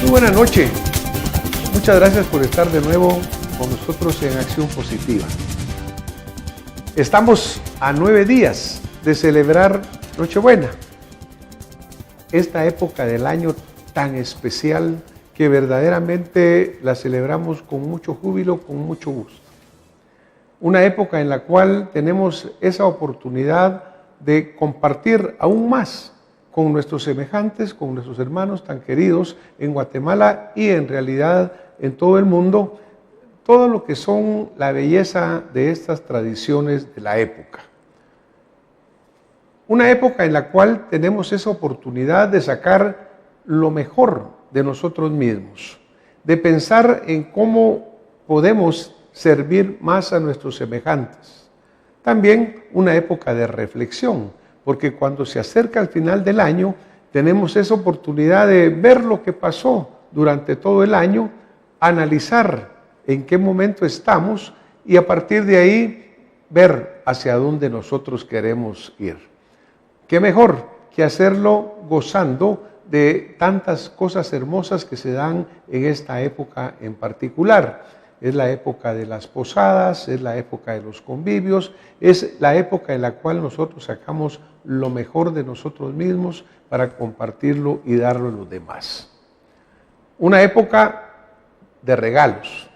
Muy buena noche. Muchas gracias por estar de nuevo con nosotros en Acción Positiva. Estamos a 9 días de celebrar Nochebuena, esta época del año tan especial que verdaderamente la celebramos con mucho júbilo, con mucho gusto. Una época en la cual tenemos esa oportunidad de compartir aún más con nuestros semejantes, con nuestros hermanos tan queridos en Guatemala y en realidad en todo el mundo, todo lo que son la belleza de estas tradiciones de la época. Una época en la cual tenemos esa oportunidad de sacar lo mejor de nosotros mismos, de pensar en cómo podemos servir más a nuestros semejantes. También una época de reflexión, porque cuando se acerca al final del año, tenemos esa oportunidad de ver lo que pasó durante todo el año, analizar en qué momento estamos y a partir de ahí ver hacia dónde nosotros queremos ir. ¿Qué mejor que hacerlo gozando de tantas cosas hermosas que se dan en esta época en particular? Es la época de las posadas, es la época de los convivios, es la época en la cual nosotros sacamos lo mejor de nosotros mismos para compartirlo y darlo a los demás. Una época de regalos.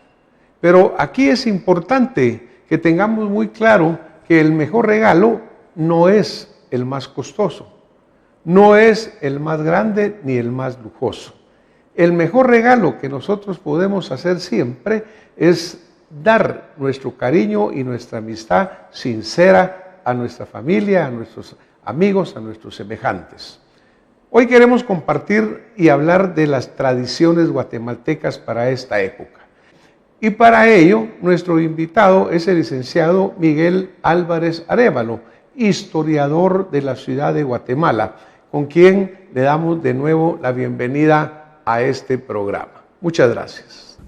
Pero aquí es importante que tengamos muy claro que el mejor regalo no es el más costoso, no es el más grande ni el más lujoso. El mejor regalo que nosotros podemos hacer siempre es dar nuestro cariño y nuestra amistad sincera a nuestra familia, a nuestros amigos, a nuestros semejantes. Hoy queremos compartir y hablar de las tradiciones guatemaltecas para esta época. Y para ello, nuestro invitado es el licenciado Miguel Álvarez Arévalo, historiador de la ciudad de Guatemala, con quien le damos de nuevo la bienvenida a este programa. Muchas gracias.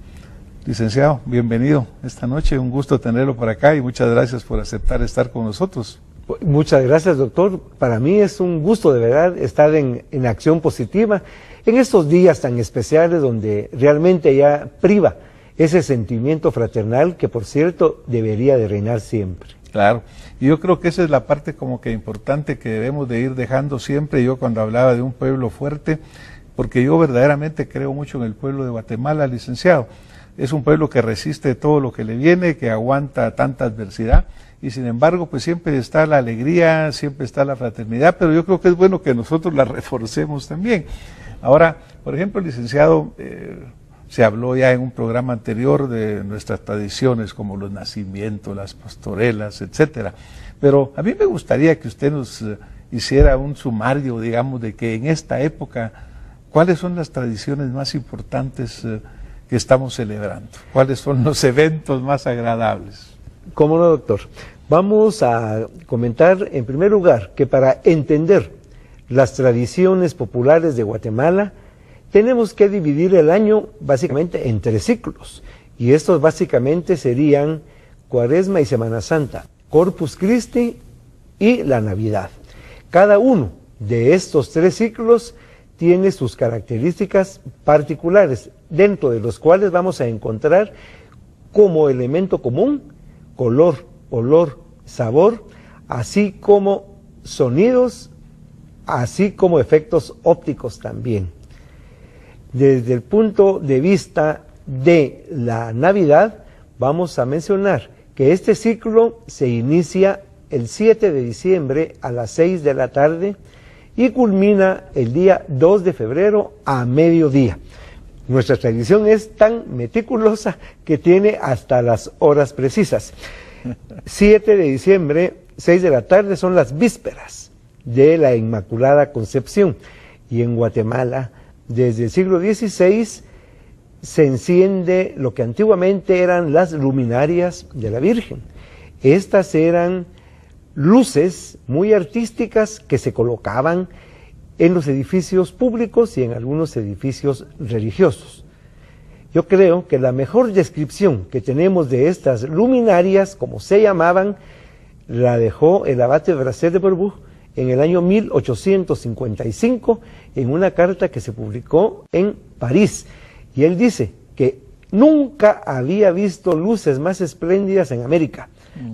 Licenciado, bienvenido esta noche, un gusto tenerlo por acá y muchas gracias por aceptar estar con nosotros. Muchas gracias, doctor. Para mí es un gusto de verdad estar en Acción Positiva en estos días tan especiales donde realmente ya priva ese sentimiento fraternal que, por cierto, debería de reinar siempre. Claro, y yo creo que esa es la parte como que importante que debemos de ir dejando siempre. Yo cuando hablaba de un pueblo fuerte, porque yo verdaderamente creo mucho en el pueblo de Guatemala, licenciado. Es un pueblo que resiste todo lo que le viene, que aguanta tanta adversidad y sin embargo pues siempre está la alegría, siempre está la fraternidad, pero yo creo que es bueno que nosotros la reforcemos también. Ahora, por ejemplo, licenciado, se habló ya en un programa anterior de nuestras tradiciones como los nacimientos, las pastorelas, etcétera. Pero a mí me gustaría que usted nos hiciera un sumario, digamos, de que en esta época, ¿cuáles son las tradiciones más importantes que estamos celebrando? ¿Cuáles son los eventos más agradables? ¿Cómo no, doctor? Vamos a comentar en primer lugar que para entender las tradiciones populares de Guatemala tenemos que dividir el año básicamente en 3 ciclos y estos básicamente serían Cuaresma y Semana Santa, Corpus Christi y la Navidad. Cada uno de estos 3 ciclos tiene sus características particulares, dentro de los cuales vamos a encontrar como elemento común color, olor, sabor, así como sonidos, así como efectos ópticos también. Desde el punto de vista de la Navidad, vamos a mencionar que este ciclo se inicia el 7 de diciembre a las 6 de la tarde y culmina el día 2 de febrero a mediodía. Nuestra tradición es tan meticulosa que tiene hasta las horas precisas. 7 de diciembre, 6 de la tarde son las vísperas de la Inmaculada Concepción. Y en Guatemala, desde el siglo XVI, se enciende lo que antiguamente eran las luminarias de la Virgen. Estas eran luces muy artísticas que se colocaban en los edificios públicos y en algunos edificios religiosos. Yo creo que la mejor descripción que tenemos de estas luminarias, como se llamaban, la dejó el abate Brasset de Bourbourg en el año 1855 en una carta que se publicó en París. Y él dice que nunca había visto luces más espléndidas en América,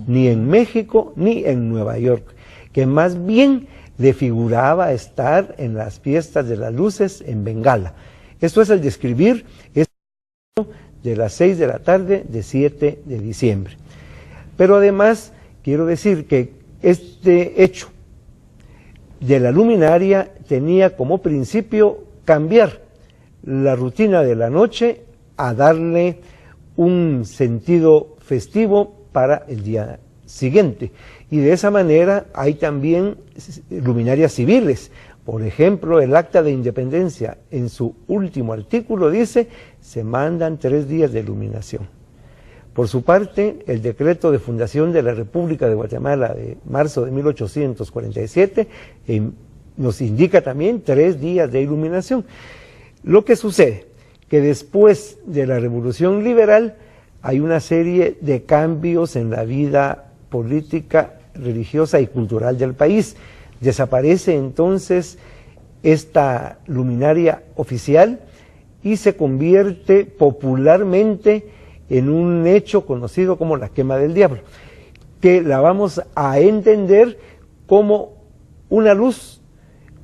ni en México, ni en Nueva York, que más bien le figuraba estar en las fiestas de las luces en Bengala. Esto es al describir de las 6 de la tarde de 7 de diciembre. Pero además quiero decir que este hecho de la luminaria tenía como principio cambiar la rutina de la noche a darle un sentido festivo para el día siguiente. Y de esa manera hay también luminarias civiles. Por ejemplo, el Acta de Independencia, en su último artículo dice, se mandan 3 días de iluminación. Por su parte, el decreto de fundación de la República de Guatemala de marzo de 1847 nos indica también 3 días de iluminación. Lo que sucede, que después de la Revolución Liberal hay una serie de cambios en la vida política, religiosa y cultural del país. Desaparece entonces esta luminaria oficial y se convierte popularmente en un hecho conocido como la quema del diablo, que la vamos a entender como una luz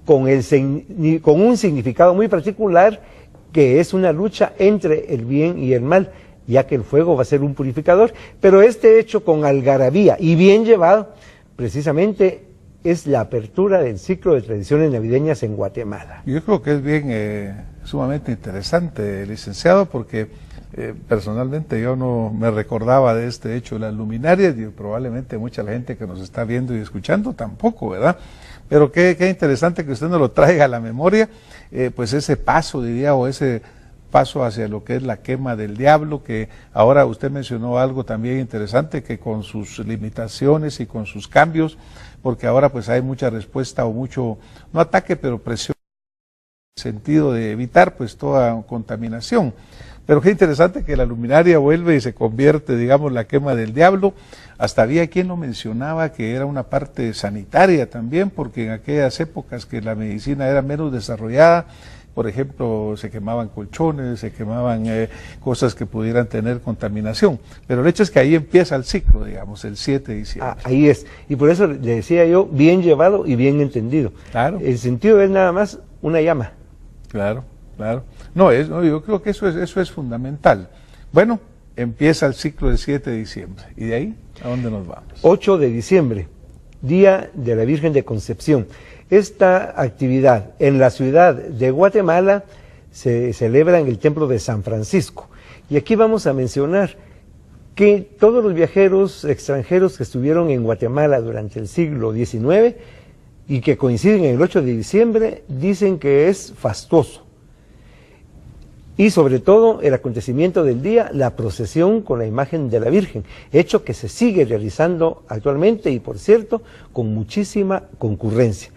con un significado muy particular, que es una lucha entre el bien y el mal, ya que el fuego va a ser un purificador, pero este hecho con algarabía y bien llevado, precisamente es la apertura del ciclo de tradiciones navideñas en Guatemala. Yo creo que es bien sumamente interesante, licenciado, porque personalmente yo no me recordaba de este hecho de las luminarias y probablemente mucha gente que nos está viendo y escuchando tampoco, ¿verdad? Pero qué interesante que usted nos lo traiga a la memoria, pues ese paso, diría, o ese paso hacia lo que es la quema del diablo, que ahora usted mencionó algo también interesante, que con sus limitaciones y con sus cambios, porque ahora pues hay mucha respuesta o mucho, no ataque, pero presión en el sentido de evitar pues toda contaminación. Pero qué interesante que la luminaria vuelve y se convierte, digamos, la quema del diablo. Hasta había quien lo mencionaba que era una parte sanitaria también, porque en aquellas épocas que la medicina era menos desarrollada, por ejemplo, se quemaban colchones, se quemaban cosas que pudieran tener contaminación. Pero el hecho es que ahí empieza el ciclo, digamos, el 7 de diciembre. Ahí es. Y por eso le decía yo, bien llevado y bien entendido. Claro. El sentido es nada más una llama. Claro, claro. No, yo creo que eso es fundamental. Bueno, empieza el ciclo del 7 de diciembre. ¿Y de ahí a dónde nos vamos? 8 de diciembre, Día de la Virgen de Concepción. Esta actividad en la ciudad de Guatemala se celebra en el Templo de San Francisco. Y aquí vamos a mencionar que todos los viajeros extranjeros que estuvieron en Guatemala durante el siglo XIX y que coinciden en el 8 de diciembre dicen que es fastuoso. Y sobre todo el acontecimiento del día, la procesión con la imagen de la Virgen, hecho que se sigue realizando actualmente y por cierto con muchísima concurrencia.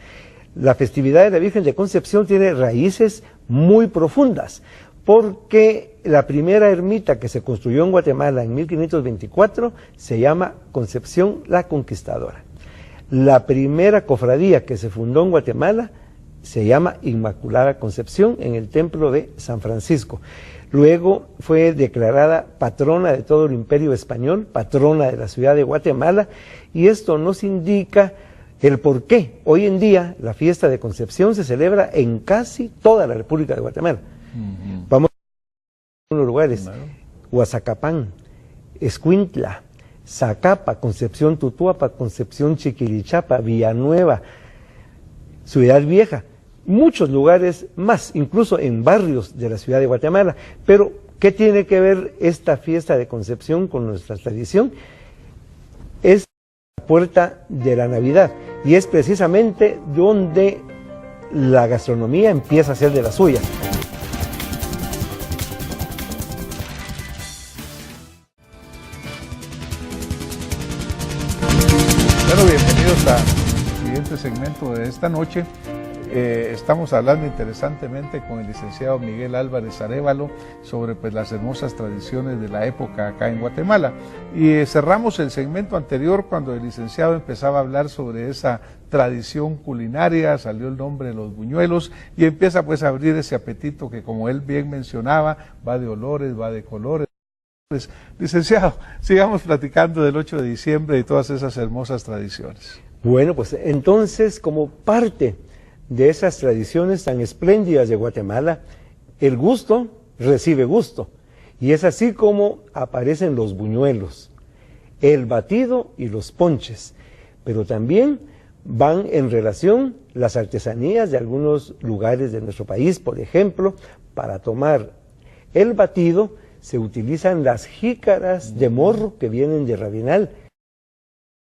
La festividad de la Virgen de Concepción tiene raíces muy profundas, porque la primera ermita que se construyó en Guatemala en 1524 se llama Concepción la Conquistadora. La primera cofradía que se fundó en Guatemala se llama Inmaculada Concepción en el Templo de San Francisco. Luego fue declarada patrona de todo el Imperio Español, patrona de la ciudad de Guatemala, y esto nos indica el por qué hoy en día la fiesta de Concepción se celebra en casi toda la República de Guatemala. Vamos a unos lugares, Huazacapán, Escuintla, Zacapa, Concepción Tutuapa, Concepción Chiquilichapa, Villanueva, Ciudad Vieja, muchos lugares más, incluso en barrios de la ciudad de Guatemala. Pero, ¿qué tiene que ver esta fiesta de Concepción con nuestra tradición? Es la puerta de la Navidad y es precisamente donde la gastronomía empieza a ser de la suya. Bueno, bienvenidos al siguiente segmento de esta noche. estamos hablando interesantemente con el licenciado Miguel Álvarez Arévalo sobre pues, las hermosas tradiciones de la época acá en Guatemala. Y cerramos el segmento anterior cuando el licenciado empezaba a hablar sobre esa tradición culinaria, salió el nombre de los buñuelos y empieza pues a abrir ese apetito que, como él bien mencionaba, va de olores, va de colores. Licenciado, sigamos platicando del 8 de diciembre y todas esas hermosas tradiciones. Bueno, pues entonces, como parte de esas tradiciones tan espléndidas de Guatemala, el gusto recibe gusto. Y es así como aparecen los buñuelos, el batido y los ponches. Pero también van en relación las artesanías de algunos lugares de nuestro país. Por ejemplo, para tomar el batido se utilizan las jícaras de morro que vienen de Rabinal.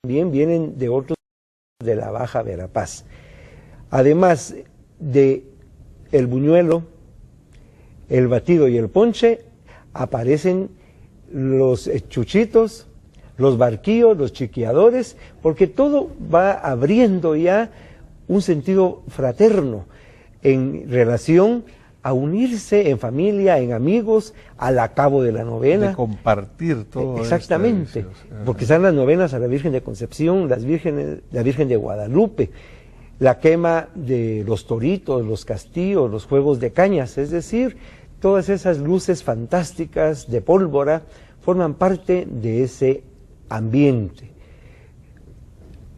También vienen de otros de la Baja Verapaz. Además de el buñuelo, el batido y el ponche, aparecen los chuchitos, los barquillos, los chiqueadores, porque todo va abriendo ya un sentido fraterno en relación a unirse en familia, en amigos, al acabo de la novena. De compartir todo. Exactamente, porque están las novenas a la Virgen de Concepción, la Virgen de Guadalupe, la quema de los toritos, los castillos, los juegos de cañas, es decir, todas esas luces fantásticas de pólvora forman parte de ese ambiente.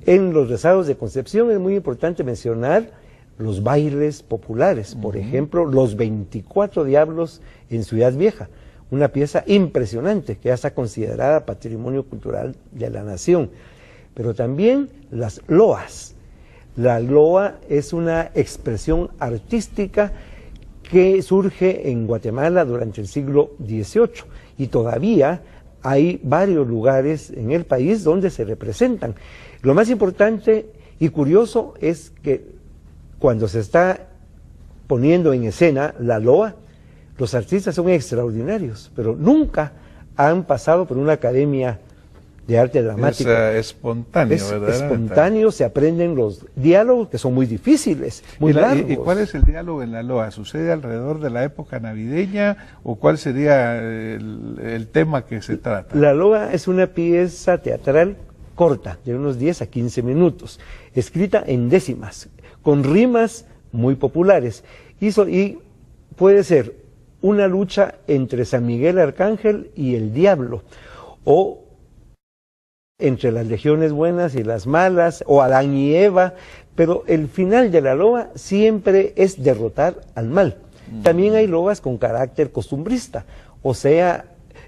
En los rezados de Concepción es muy importante mencionar los bailes populares, por ejemplo, los 24 Diablos en Ciudad Vieja, una pieza impresionante que ya está considerada patrimonio cultural de la nación. Pero también las loas. La loa es una expresión artística que surge en Guatemala durante el siglo XVIII y todavía hay varios lugares en el país donde se representan. Lo más importante y curioso es que cuando se está poniendo en escena la loa, los artistas son extraordinarios, pero nunca han pasado por una academia de arte dramático. Es espontáneo, ¿verdad? Espontáneo, se aprenden los diálogos que son muy difíciles, muy largos. ¿Y cuál es el diálogo en la loa? ¿Sucede alrededor de la época navideña o cuál sería el tema que se trata? La loa es una pieza teatral corta, de unos 10 a 15 minutos, escrita en décimas, con rimas muy populares. Y puede ser una lucha entre San Miguel Arcángel y el diablo, o entre las legiones buenas y las malas, o Adán y Eva, pero el final de la loa siempre es derrotar al mal. También hay loas con carácter costumbrista, o sea,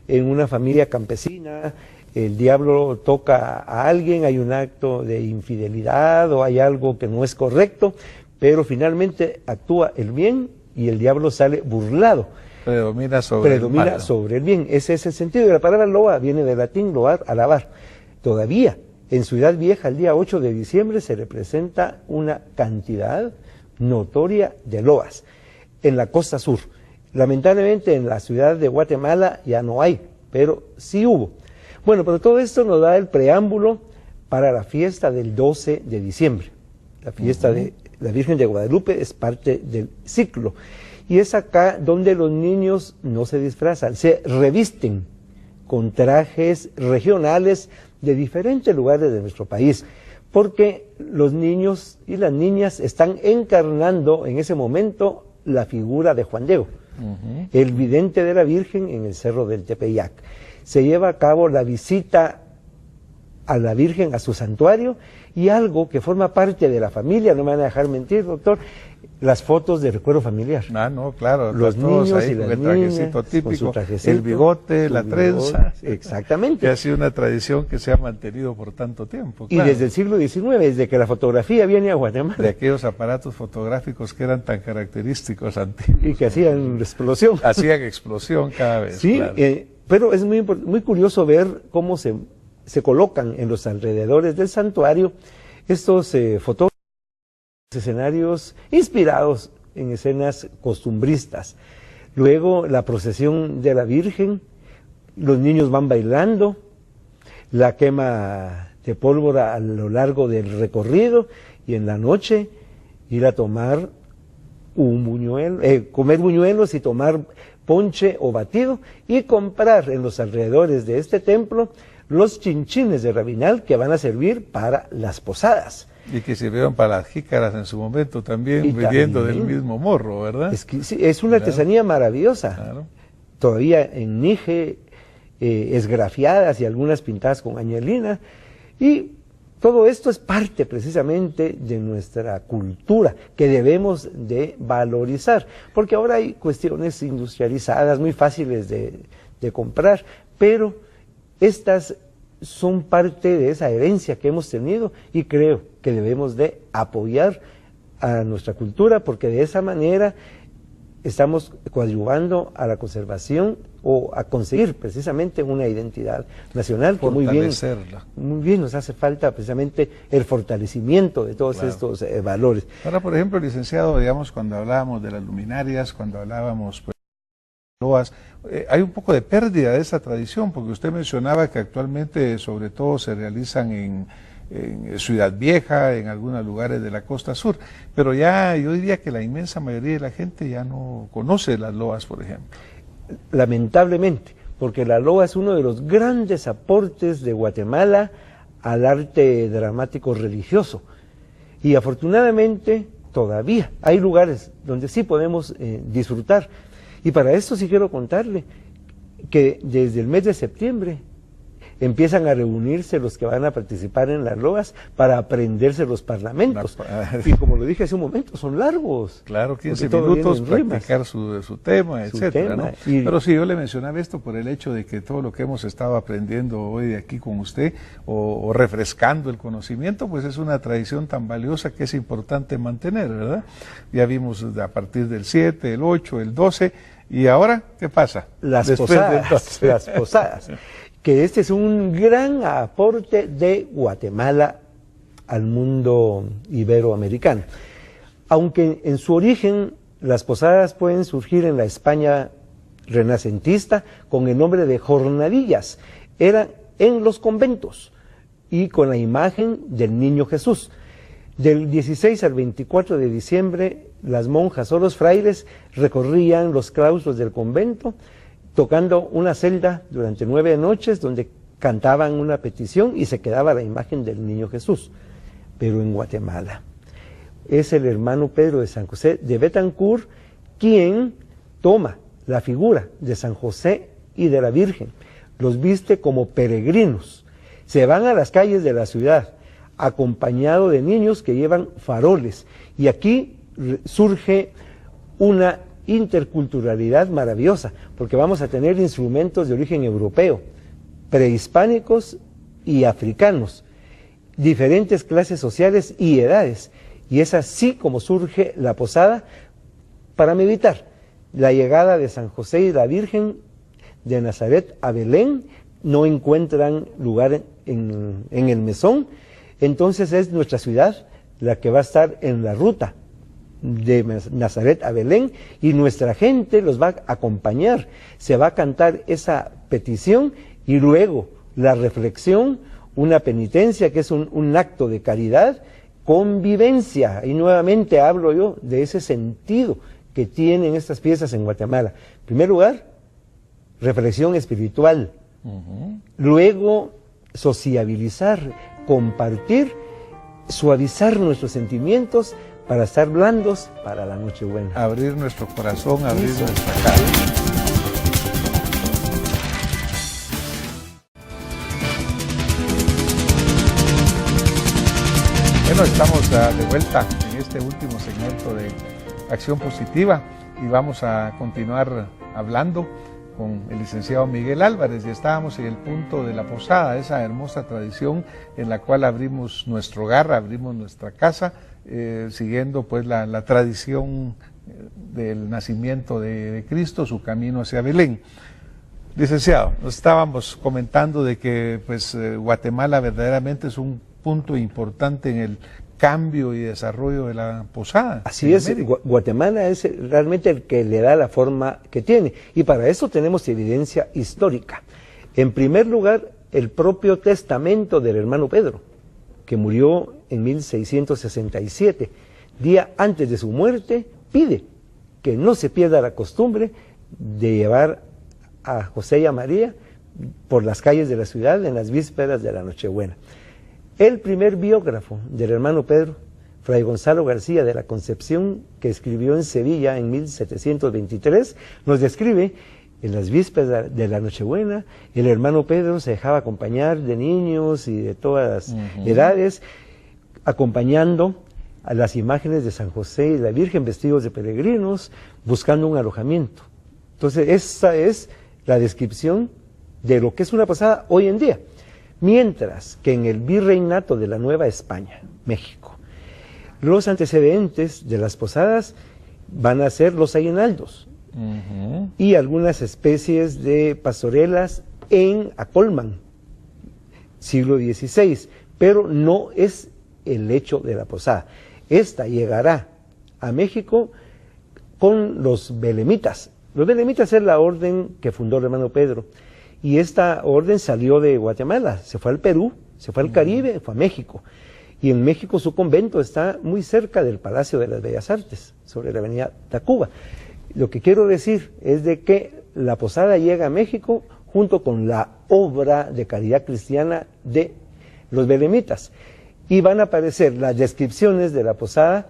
en una familia campesina, el diablo toca a alguien, hay un acto de infidelidad o hay algo que no es correcto, pero finalmente actúa el bien y el diablo sale burlado. Predomina sobre el bien. Ese es el sentido de la palabra loa, viene del latín loar, alabar. Todavía en Ciudad Vieja, el día 8 de diciembre, se representa una cantidad notoria de loas. En la costa sur, lamentablemente en la ciudad de Guatemala ya no hay, pero sí hubo. Bueno, pero todo esto nos da el preámbulo para la fiesta del 12 de diciembre. La fiesta de la Virgen de Guadalupe es parte del ciclo. Y es acá donde los niños no se disfrazan, se revisten con trajes regionales de diferentes lugares de nuestro país, porque los niños y las niñas están encarnando en ese momento la figura de Juan Diego, el vidente de la Virgen en el Cerro del Tepeyac. Se lleva a cabo la visita a la Virgen, a su santuario, y algo que forma parte de la familia, no me van a dejar mentir, doctor, las fotos de recuerdo familiar. Ah, no, claro. Los niños ahí y con las el trajecito niñas, típico, con su trajecito, el bigote, la trenza. Exactamente. Que ha sido una tradición que se ha mantenido por tanto tiempo. Claro. Y desde el siglo XIX, desde que la fotografía viene a Guatemala. De aquellos aparatos fotográficos que eran tan característicos antiguos. Y que hacían explosión. Hacían explosión cada vez. Sí, claro. Pero es muy curioso ver cómo se colocan en los alrededores del santuario estos fotógrafos, escenarios inspirados en escenas costumbristas. Luego la procesión de la Virgen, los niños van bailando, la quema de pólvora a lo largo del recorrido y en la noche ir a tomar un buñuelo, comer buñuelos y tomar ponche o batido y comprar en los alrededores de este templo los chinchines de rabinal que van a servir para las posadas. Y que sirvieron para las jícaras en su momento también, viviendo del mismo morro, ¿verdad? Sí, es una artesanía maravillosa. Claro. Todavía en Nige, esgrafiadas y algunas pintadas con añelina. Y todo esto es parte precisamente de nuestra cultura que debemos de valorizar, porque ahora hay cuestiones industrializadas muy fáciles de comprar, pero estas son parte de esa herencia que hemos tenido y creo que debemos de apoyar a nuestra cultura porque de esa manera estamos coadyuvando a la conservación o a conseguir precisamente una identidad nacional que muy bien nos hace falta precisamente el fortalecimiento de todos estos valores. Ahora, por ejemplo, licenciado, digamos, cuando hablábamos de las luminarias, cuando hablábamos pues, de loas, hay un poco de pérdida de esa tradición, porque usted mencionaba que actualmente sobre todo se realizan en Ciudad Vieja, en algunos lugares de la costa sur, pero ya yo diría que la inmensa mayoría de la gente ya no conoce las loas, por ejemplo. Lamentablemente, porque la loa es uno de los grandes aportes de Guatemala al arte dramático religioso, y afortunadamente todavía hay lugares donde sí podemos disfrutar, y para esto sí quiero contarle que desde el mes de septiembre empiezan a reunirse los que van a participar en las loas para aprenderse los parlamentos. Y como lo dije hace un momento, son largos. Claro, 15 minutos, practicar su tema, etcétera, ¿no? Pero sí, yo le mencionaba esto por el hecho de que todo lo que hemos estado aprendiendo hoy de aquí con usted, o refrescando el conocimiento, pues es una tradición tan valiosa que es importante mantener, ¿verdad? Ya vimos a partir del 7, el 8, el 12, y ahora, ¿qué pasa? Las posadas. Que este es un gran aporte de Guatemala al mundo iberoamericano. Aunque en su origen las posadas pueden surgir en la España renacentista con el nombre de jornadillas, eran en los conventos y con la imagen del Niño Jesús. Del 16 al 24 de diciembre, las monjas o los frailes recorrían los claustros del convento, tocando una celda durante 9 noches donde cantaban una petición y se quedaba la imagen del Niño Jesús. Pero en Guatemala es el hermano Pedro de San José de Betancourt quien toma la figura de San José y de la Virgen, los viste como peregrinos, se van a las calles de la ciudad acompañado de niños que llevan faroles y aquí surge una interculturalidad maravillosa, porque vamos a tener instrumentos de origen europeo, prehispánicos y africanos, diferentes clases sociales y edades, y es así como surge la posada para meditar la llegada de San José y la Virgen de Nazaret a Belén. No encuentran lugar en el mesón, entonces es nuestra ciudad la que va a estar en la ruta de Nazaret a Belén y nuestra gente los va a acompañar, se va a cantar esa petición y luego la reflexión, una penitencia que es un acto de caridad, convivencia, y nuevamente hablo yo de ese sentido que tienen estas fiestas en Guatemala. En primer lugar, reflexión espiritual, luego sociabilizar, compartir, suavizar nuestros sentimientos para estar blandos para la Nochebuena. Abrir nuestro corazón, abrir nuestra cara. Bueno, estamos de vuelta en este último segmento de Acción Positiva y vamos a continuar hablando con el licenciado Miguel Álvarez, y estábamos en el punto de la posada, esa hermosa tradición en la cual abrimos nuestro hogar, abrimos nuestra casa, siguiendo pues la tradición del nacimiento de Cristo, su camino hacia Belén. Licenciado, nos estábamos comentando de que pues Guatemala verdaderamente es un punto importante en el cambio y desarrollo de la posada. Así es, Guatemala es realmente el que le da la forma que tiene, y para eso tenemos evidencia histórica. En primer lugar, el propio testamento del hermano Pedro, que murió en 1667, día antes de su muerte, pide que no se pierda la costumbre de llevar a José y a María por las calles de la ciudad en las vísperas de la Nochebuena. El primer biógrafo del hermano Pedro, Fray Gonzalo García de la Concepción, que escribió en Sevilla en 1723, nos describe en las vísperas de la Nochebuena, el hermano Pedro se dejaba acompañar de niños y de todas las edades, acompañando a las imágenes de San José y la Virgen vestidos de peregrinos, buscando un alojamiento. Entonces, esa es la descripción de lo que es una posada hoy en día. Mientras que en el virreinato de la Nueva España, México, los antecedentes de las posadas van a ser los aguinaldos y algunas especies de pastorelas en Acolman, siglo XVI, pero no es el hecho de la posada. Esta llegará a México con los belemitas. Los belemitas es la orden que fundó el hermano Pedro, y esta orden salió de Guatemala, se fue al Perú, se fue al Caribe, fue a México. Y en México su convento está muy cerca del Palacio de las Bellas Artes, sobre la avenida Tacuba. Lo que quiero decir es de que la posada llega a México junto con la obra de caridad cristiana de los belemitas. Y van a aparecer las descripciones de la posada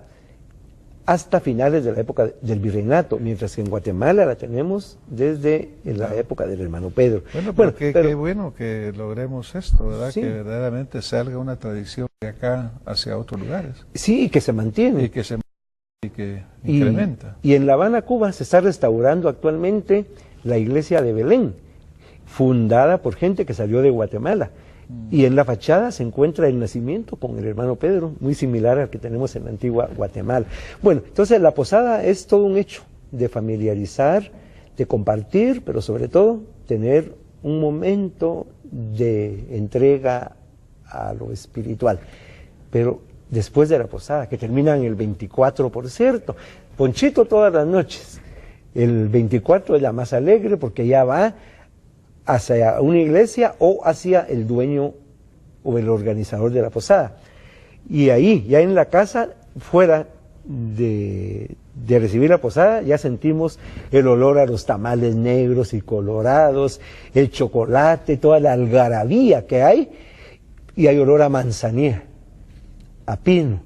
hasta finales de la época del virreinato, mientras que en Guatemala la tenemos desde la época del hermano Pedro. Bueno, qué bueno que logremos esto, ¿verdad? Sí. Que verdaderamente salga una tradición de acá hacia otros lugares. Sí, y que se mantiene. Y que incrementa. Y en La Habana, Cuba, se está restaurando actualmente la iglesia de Belén, fundada por gente que salió de Guatemala. Y en la fachada se encuentra el nacimiento con el hermano Pedro, muy similar al que tenemos en la antigua Guatemala. Bueno, entonces la posada es todo un hecho de familiarizar, de compartir, pero sobre todo tener un momento de entrega a lo espiritual. Pero después de la posada, que termina en el 24, por cierto, ponchito todas las noches. El 24 es la más alegre porque ya va hacia una iglesia o hacia el dueño o el organizador de la posada. Y ahí, ya en la casa, fuera de recibir la posada, ya sentimos el olor a los tamales negros y colorados, el chocolate, toda la algarabía que hay, y hay olor a manzanilla, a pino.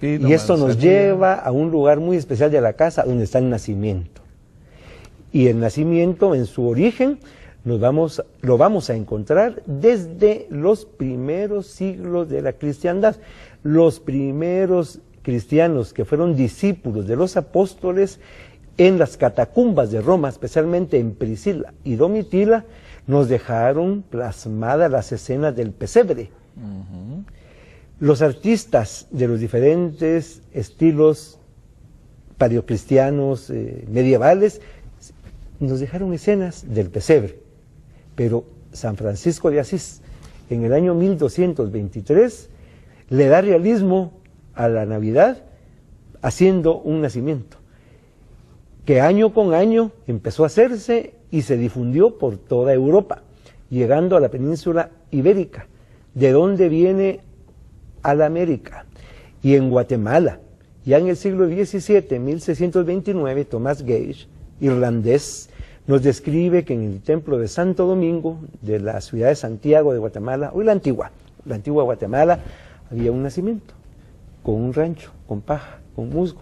Y esto nos lleva a un lugar muy especial de la casa, donde está el nacimiento. Y el nacimiento, en su origen, lo vamos a encontrar desde los primeros siglos de la cristiandad. Los primeros cristianos que fueron discípulos de los apóstoles en las catacumbas de Roma, especialmente en Priscila y Domitila, nos dejaron plasmadas las escenas del pesebre. Los artistas de los diferentes estilos paleocristianos, medievales, nos dejaron escenas del pesebre. Pero San Francisco de Asís, en el año 1223, le da realismo a la Navidad haciendo un nacimiento, que año con año empezó a hacerse y se difundió por toda Europa, llegando a la península ibérica, de donde viene a la América. Y en Guatemala, ya en el siglo XVII, 1629, Tomás Gage, irlandés, nos describe que en el templo de Santo Domingo, de la ciudad de Santiago de Guatemala, hoy la antigua Guatemala, había un nacimiento, con un rancho, con paja, con musgo,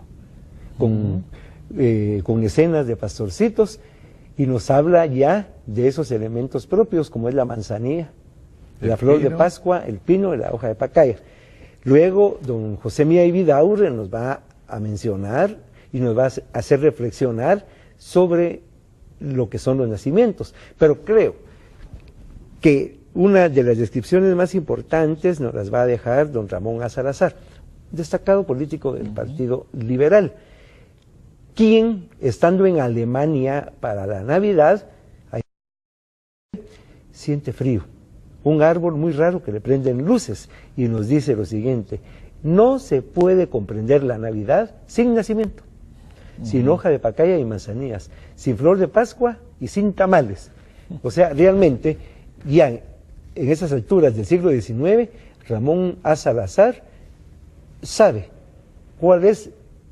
con escenas de pastorcitos, y nos habla ya de esos elementos propios, como es la manzanilla, la flor de Pascua, el pino y la hoja de pacaya. Luego, don José Mía Vidaurre nos va a mencionar y nos va a hacer reflexionar sobre lo que son los nacimientos. Pero creo que una de las descripciones más importantes nos las va a dejar don Ramón A. Salazar, destacado político del Partido Liberal, quien, estando en Alemania para la Navidad, siente frío. Un árbol muy raro que le prenden luces, y nos dice lo siguiente: no se puede comprender la Navidad sin nacimiento, sin hoja de pacaya y manzanillas, sin flor de Pascua y sin tamales. O sea, realmente, ya en esas alturas del siglo XIX, Ramón A. Salazar sabe cuál es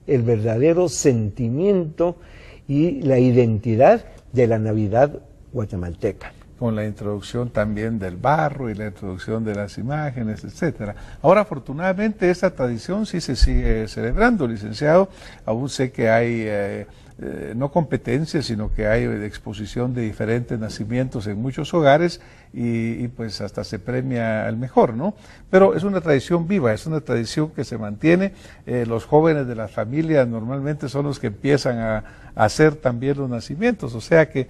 el verdadero sentimiento y la identidad de la Navidad guatemalteca. Con la introducción también del barro y la introducción de las imágenes, etcétera. Ahora, afortunadamente, esta tradición sí se sigue celebrando, licenciado. Aún sé que hay no competencias, sino que hay exposición de diferentes nacimientos en muchos hogares y pues hasta se premia al mejor, ¿no? Pero es una tradición viva, es una tradición que se mantiene. Los jóvenes de las familias normalmente son los que empiezan a hacer también los nacimientos, o sea que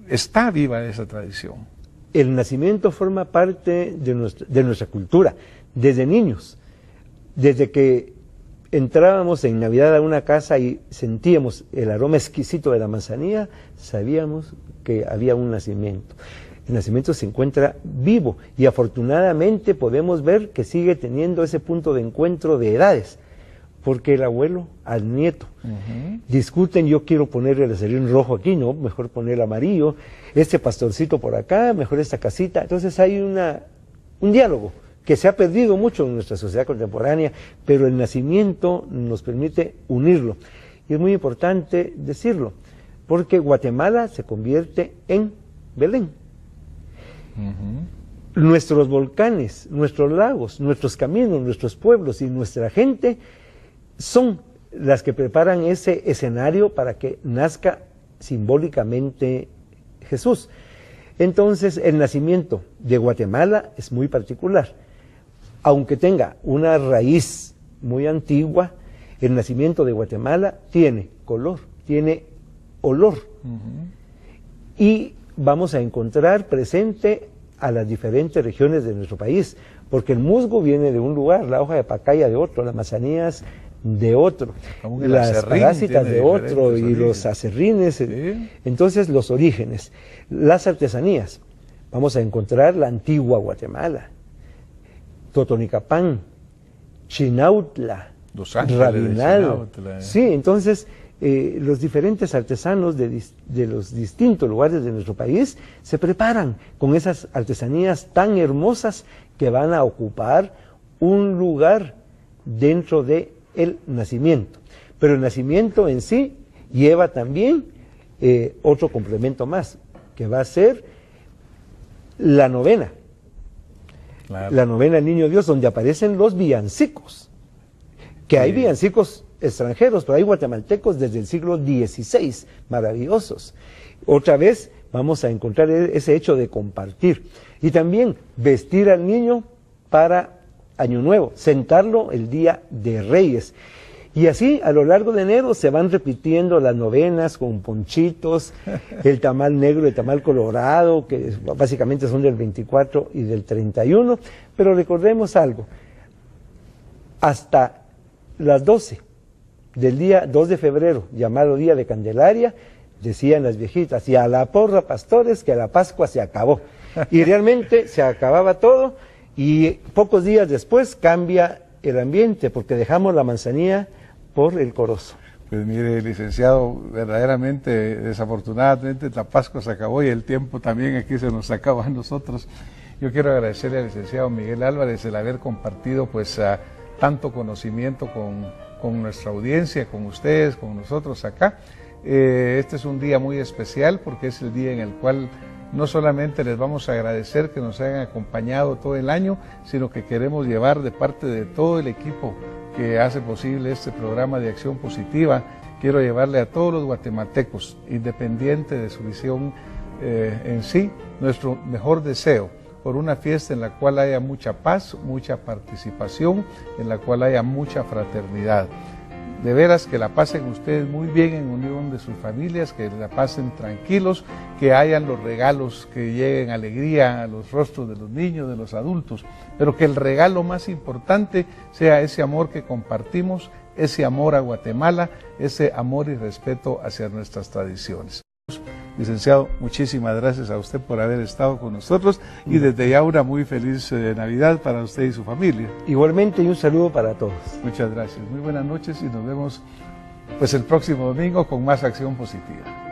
está viva esa tradición. El nacimiento forma parte de nuestra cultura, desde niños, desde que entrábamos en Navidad a una casa y sentíamos el aroma exquisito de la manzanilla, sabíamos que había un nacimiento. El nacimiento se encuentra vivo y afortunadamente podemos ver que sigue teniendo ese punto de encuentro de edades, porque el abuelo al nieto discuten, yo quiero poner el azarín rojo aquí, no, mejor poner el amarillo, este pastorcito por acá, mejor esta casita. Entonces hay un diálogo que se ha perdido mucho en nuestra sociedad contemporánea, pero el nacimiento nos permite unirlo. Y es muy importante decirlo, porque Guatemala se convierte en Belén. Nuestros volcanes, nuestros lagos, nuestros caminos, nuestros pueblos y nuestra gente son las que preparan ese escenario para que nazca simbólicamente Jesús. Entonces, el nacimiento de Guatemala es muy particular. Aunque tenga una raíz muy antigua, el nacimiento de Guatemala tiene color, tiene olor. Y vamos a encontrar presente a las diferentes regiones de nuestro país, porque el musgo viene de un lugar, la hoja de pacaya de otro, las manzanillas de otro, las parásitas de otro y los acerrines. ¿Sí? Entonces, los orígenes. Las artesanías, vamos a encontrar la antigua Guatemala, Totonicapán, Chinautla, Rabinal. Sí, entonces los diferentes artesanos de los distintos lugares de nuestro país se preparan con esas artesanías tan hermosas que van a ocupar un lugar dentro de el nacimiento. Pero el nacimiento en sí lleva también otro complemento más, que va a ser la novena. Claro. La novena al Niño Dios, donde aparecen los villancicos, que sí. Hay villancicos extranjeros, pero hay guatemaltecos desde el siglo XVI, maravillosos. Otra vez vamos a encontrar ese hecho de compartir. Y también vestir al niño para Año Nuevo, sentarlo el Día de Reyes. Y así, a lo largo de enero, se van repitiendo las novenas con ponchitos, el tamal negro, el tamal colorado, que básicamente son del 24 y del 31. Pero recordemos algo, hasta las 12 del día 2 de febrero, llamado Día de Candelaria, decían las viejitas, y a la porra, pastores, que la Pascua se acabó. Y realmente se acababa todo, y pocos días después cambia el ambiente, porque dejamos la manzanilla por el corozo. Pues mire, licenciado, verdaderamente, desafortunadamente, la Pascua se acabó y el tiempo también aquí se nos acaba a nosotros. Yo quiero agradecerle al licenciado Miguel Álvarez el haber compartido pues tanto conocimiento con nuestra audiencia, con ustedes, con nosotros acá. Este es un día muy especial porque es el día en el cual no solamente les vamos a agradecer que nos hayan acompañado todo el año, sino que queremos llevar de parte de todo el equipo que hace posible este programa de Acción Positiva, quiero llevarle a todos los guatemaltecos, independiente de su visión en sí, nuestro mejor deseo por una fiesta en la cual haya mucha paz, mucha participación, en la cual haya mucha fraternidad. De veras que la pasen ustedes muy bien en unión de sus familias, que la pasen tranquilos, que hayan los regalos, que lleguen alegría a los rostros de los niños, de los adultos, pero que el regalo más importante sea ese amor que compartimos, ese amor a Guatemala, ese amor y respeto hacia nuestras tradiciones. Licenciado, muchísimas gracias a usted por haber estado con nosotros y desde ya una muy feliz Navidad para usted y su familia. Igualmente, y un saludo para todos. Muchas gracias, muy buenas noches y nos vemos pues el próximo domingo con más Acción Positiva.